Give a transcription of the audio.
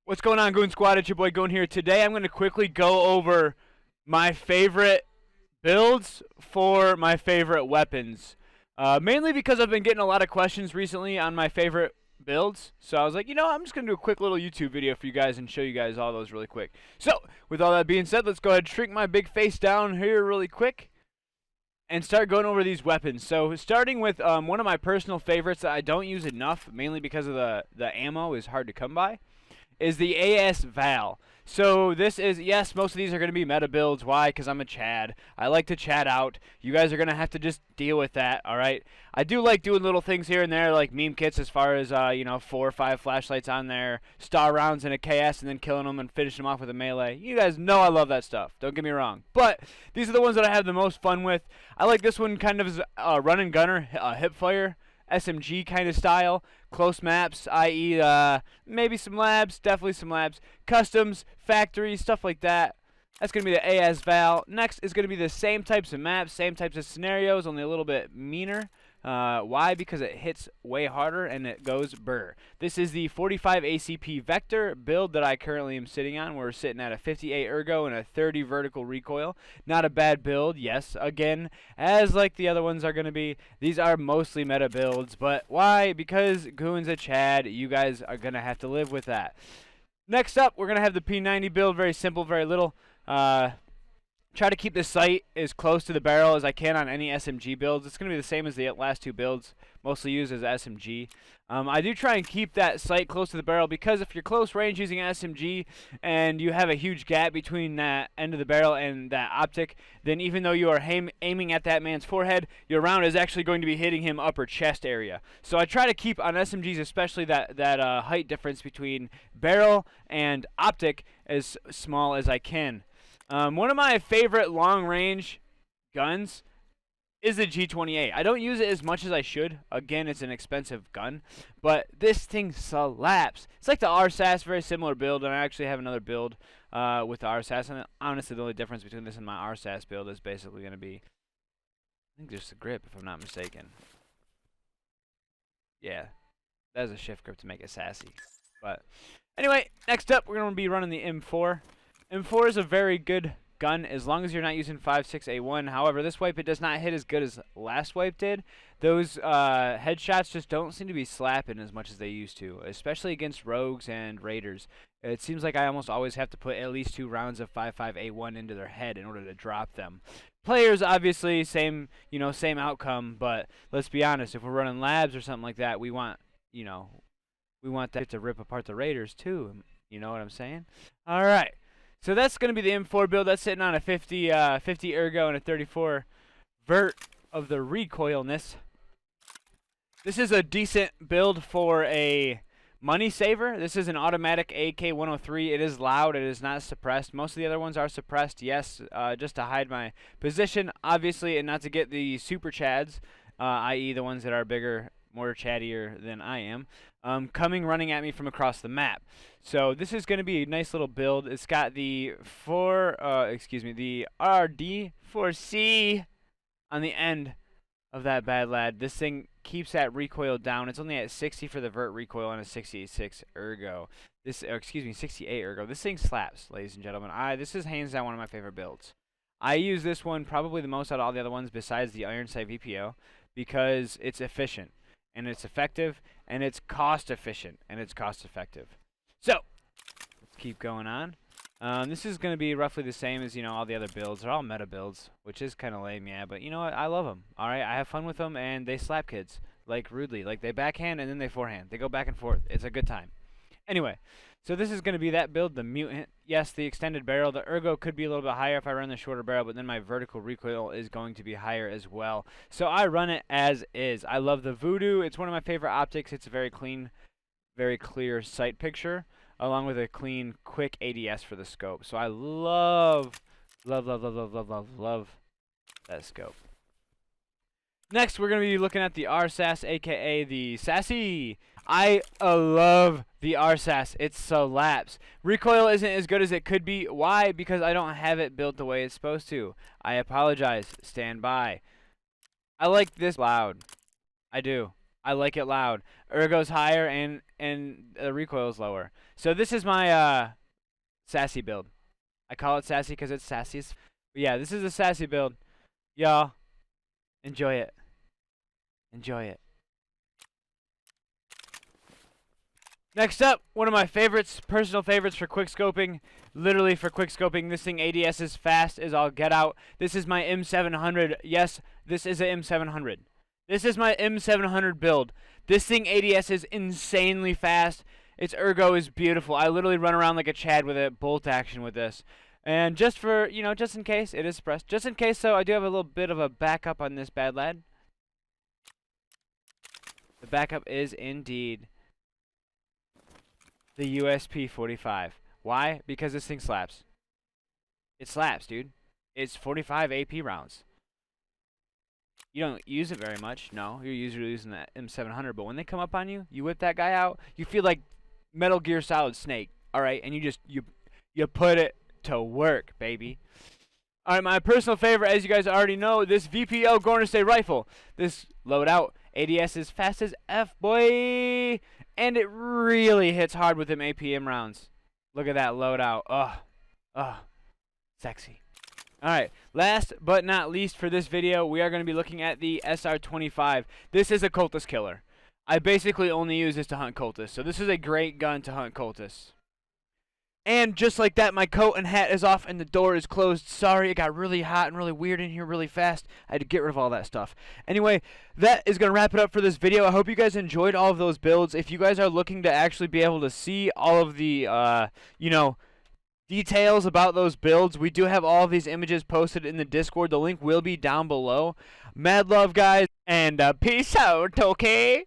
What's going on, Goon Squad? It's your boy Goon here. Today I'm going to quickly go over my favorite builds for my favorite weapons. Mainly because I've been getting a lot of questions recently on my favorite builds. So I was like, I'm just going to do a quick little YouTube video for you guys and show you guys all those really quick. So, with all that being said, let's go ahead and shrink my big face down here really quick and start going over these weapons. So starting with one of my personal favorites that I don't use enough, mainly because of the ammo is hard to come by, is the AS Val. So this is, yes, most of these are going to be meta builds. Why? Because I'm a Chad. I like to chat out. You guys are going to have to just deal with that, alright? I do like doing little things here and there, like meme kits as far as, 4 or 5 flashlights on there, star rounds in a KS, and then killing them and finishing them off with a melee. You guys know I love that stuff. Don't get me wrong. But these are the ones that I have the most fun with. I like this one kind of as a run and gunner, hip fire. SMG kind of style, close maps, i.e. Maybe some labs, definitely some labs, customs, factories, stuff like that. That's going to be the AS Val. Next is going to be the same types of maps, same types of scenarios, only a little bit meaner. Why? Because it hits way harder and it goes burr. This is the 45 ACP Vector build that I currently am sitting on. We're sitting at a 58 ergo and a 30 vertical recoil. Not a bad build, yes. Again, as like the other ones are going to be, these are mostly meta builds. But why? Because Goon's a Chad. You guys are going to have to live with that. Next up, we're going to have the P90 build. Very simple, very little. Try to keep the sight as close to the barrel as I can on any SMG builds. It's going to be the same as the last two builds, mostly used as SMG. I do try and keep that sight close to the barrel because if you're close range using an SMG and you have a huge gap between that end of the barrel and that optic, then even though you are aiming at that man's forehead, your round is actually going to be hitting him upper chest area. So I try to keep on SMGs especially that height difference between barrel and optic as small as I can. One of my favorite long-range guns is the G28. I don't use it as much as I should. Again, it's an expensive gun, but this thing slaps. It's like the RSAS, very similar build, and I actually have another build with the RSAS. And honestly, the only difference between this and my RSAS build is basically going to be, I think just the grip, if I'm not mistaken. Yeah, that is a shift grip to make it sassy. But anyway, next up, we're going to be running the M4. M4 is a very good gun as long as you're not using 5.6A1. However, this wipe, it does not hit as good as last wipe did. Those headshots just don't seem to be slapping as much as they used to, especially against rogues and raiders. It seems like I almost always have to put at least 2 rounds of 5.5A1 into their head in order to drop them. Players, obviously, same outcome, but let's be honest, if we're running labs or something like that, we want that to rip apart the raiders too. You know what I'm saying? All right. So that's going to be the M4 build. That's sitting on a 50 ergo and a 34 vert of the recoilness. This is a decent build for a money saver. This is an automatic AK-103. It is loud. It is not suppressed. Most of the other ones are suppressed, yes, just to hide my position, obviously, and not to get the super chads, i.e. the ones that are bigger, more chattier than I am, running at me from across the map. So this is going to be a nice little build. It's got the the RD4C on the end of that bad lad. This thing keeps that recoil down. It's only at 60 for the vert recoil and a 66 ergo. 68 ergo. This thing slaps, ladies and gentlemen. This is hands down one of my favorite builds. I use this one probably the most out of all the other ones besides the Iron Sight VPO because it's efficient. And it's effective, and it's cost efficient, and it's cost effective. So, let's keep going on. This is going to be roughly the same as, all the other builds. They're all meta builds, which is kind of lame, yeah. But you know what? I love them, all right? I have fun with them, and they slap kids, like, rudely. Like, they backhand, and then they forehand. They go back and forth. It's a good time. Anyway, so this is going to be that build, the mutant. Yes, the extended barrel. The ergo could be a little bit higher if I run the shorter barrel, but then my vertical recoil is going to be higher as well. So I run it as is. I love the Voodoo. It's one of my favorite optics. It's a very clean, very clear sight picture, along with a clean, quick ADS for the scope. So I love that scope. Next, we're going to be looking at the RSAS, aka the Sassy. I love the RSAS. It slaps. Recoil isn't as good as it could be. Why? Because I don't have it built the way it's supposed to. I apologize. Stand by. I like this loud. I do. I like it loud. Ergo's higher, and and the recoil is lower. So this is my sassy build. I call it sassy because it's sassy. But yeah, this is a sassy build. Y'all, enjoy it. Enjoy it. Next up, one of my favorites, personal favorites for quick scoping. Literally for quick scoping, this thing ADS is fast as all get out. This is my M700. Yes, this is an M700. This is my M700 build. This thing ADS is insanely fast. Its ergo is beautiful. I literally run around like a Chad with a bolt action with this. And just for, you know, just in case, it is suppressed. Just in case, though, I do have a little bit of a backup on this bad lad. The backup is indeed the USP-45. Why? Because this thing slaps. It slaps, dude. It's 45 AP rounds. You don't use it very much. No, you're usually using that M700. But when they come up on you, you whip that guy out. You feel like Metal Gear Solid Snake. All right, and you put it to work, baby. All right, my personal favorite, as you guys already know, this VPO Gorner State rifle. This loadout ADS is fast as F, boy, and it really hits hard with them APM rounds. Look at that loadout. Ugh, sexy. All right, last but not least for this video, we are going to be looking at the SR25. This is a cultist killer. I basically only use this to hunt cultists, so this is a great gun to hunt cultists. And just like that, my coat and hat is off and the door is closed. Sorry, it got really hot and really weird in here really fast. I had to get rid of all that stuff. Anyway, that is going to wrap it up for this video. I hope you guys enjoyed all of those builds. If you guys are looking to actually be able to see all of the, you know, details about those builds, we do have all of these images posted in the Discord. The link will be down below. Mad love, guys, and peace out, okay?